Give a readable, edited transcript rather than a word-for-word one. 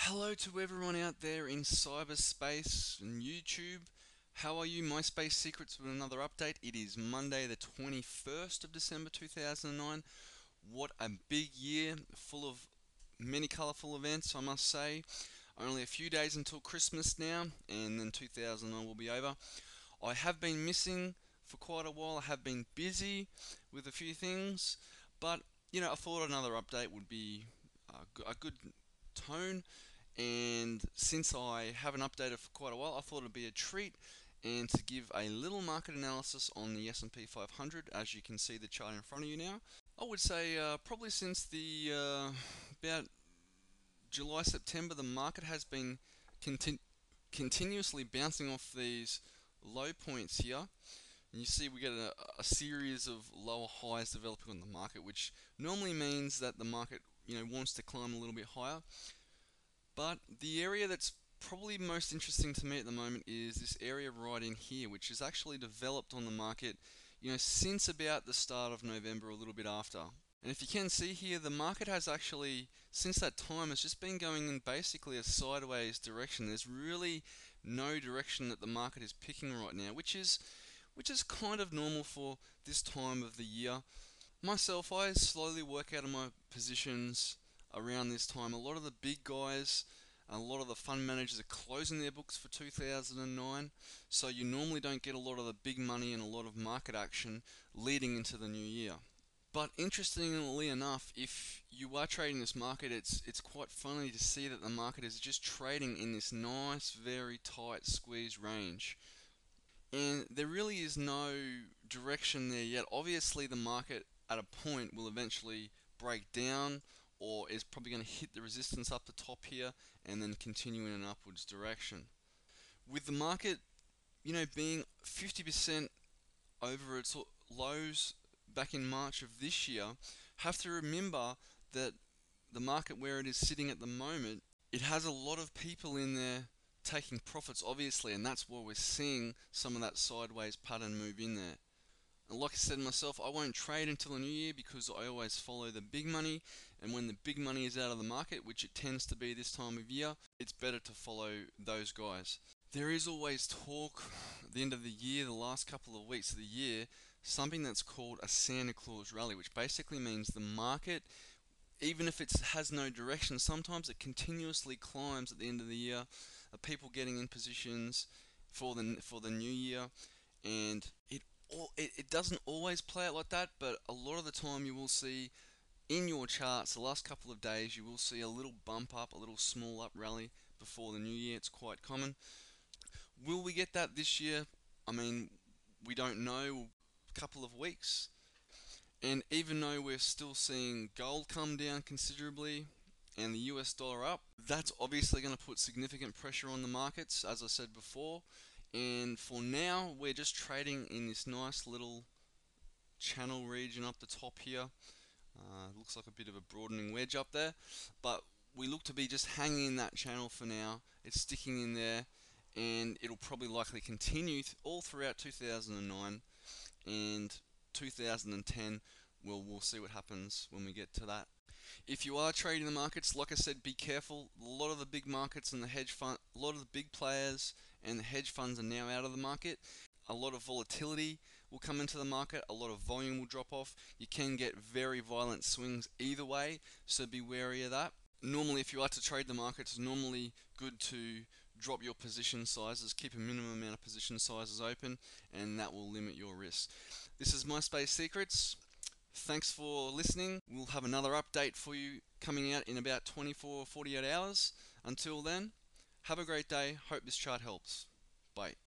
Hello to everyone out there in cyberspace and YouTube. How are you? MySpace Secrets with another update. It is Monday, the 21st of December 2009. What a big year, full of many colourful events, I must say. Only a few days until Christmas now, and then 2009 will be over. I have been missing for quite a while. I have been busy with a few things, but I thought another update would be a good tone. And since I haven't updated for quite a while, I thought it'd be a treat and to give a little market analysis on the S&P 500. As you can see the chart in front of you now, I would say probably since the about July September, the market has been continuously bouncing off these low points here. And you see we get a series of lower highs developing on the market, which normally means that the market wants to climb a little bit higher. But the area that's probably most interesting to me at the moment is this area right in here, which is actually developed on the market, since about the start of November, a little bit after. And if you can see here, the market has actually, since that time, has just been going in basically a sideways direction. There's really no direction that the market is picking right now, which is kind of normal for this time of the year. Myself, I slowly work out of my positions around this time. A lot of the big guys, a lot of the fund managers are closing their books for 2009, so you normally don't get a lot of the big money and a lot of market action leading into the new year. But interestingly enough, if you are trading this market, it's quite funny to see that the market is just trading in this nice, very tight squeeze range. And there really is no direction there yet. Obviously, the market at a point will eventually break down or is probably going to hit the resistance up the top here and then continue in an upwards direction. With the market, being 50% over its lows back in March of this year, have to remember that the market where it is sitting at the moment, it has a lot of people in there taking profits, obviously, and that's why we're seeing some of that sideways pattern move in there. And like I said myself, I won't trade until the new year because I always follow the big money, and when the big money is out of the market, which it tends to be this time of year, it's better to follow those guys. There is always talk at the end of the year, the last couple of weeks of the year, something that's called a Santa Claus rally, which basically means the market, even if it has no direction, sometimes it continuously climbs at the end of the year. People getting in positions for the new year, and it doesn't always play out like that, but a lot of the time you will see in your charts the last couple of days you will see a little bump up, a little small up rally before the new year. It's quite common. Will we get that this year? I mean, we don't know. A couple of weeks. And even though we're still seeing gold come down considerably and the US dollar up, that's obviously going to put significant pressure on the markets, as I said before. And for now, we're just trading in this nice little channel region up the top here. Looks like a bit of a broadening wedge up there, but we look to be just hanging in that channel for now. It's sticking in there, and it'll probably likely continue all throughout 2009 and 2010. We'll see what happens when we get to that. If you are trading the markets, like I said, be careful. A lot of the big markets and the hedge fund, a lot of the big players and the hedge funds are now out of the market. A lot of volatility will come into the market, a lot of volume will drop off. You can get very violent swings either way, so be wary of that. Normally, if you are to trade the market, it's normally good to drop your position sizes, keep a minimum amount of position sizes open, and that will limit your risk. This is MySpace Secrets. Thanks for listening. We'll have another update for you coming out in about 24 or 48 hours. Until then, have a great day. Hope this chart helps. Bye.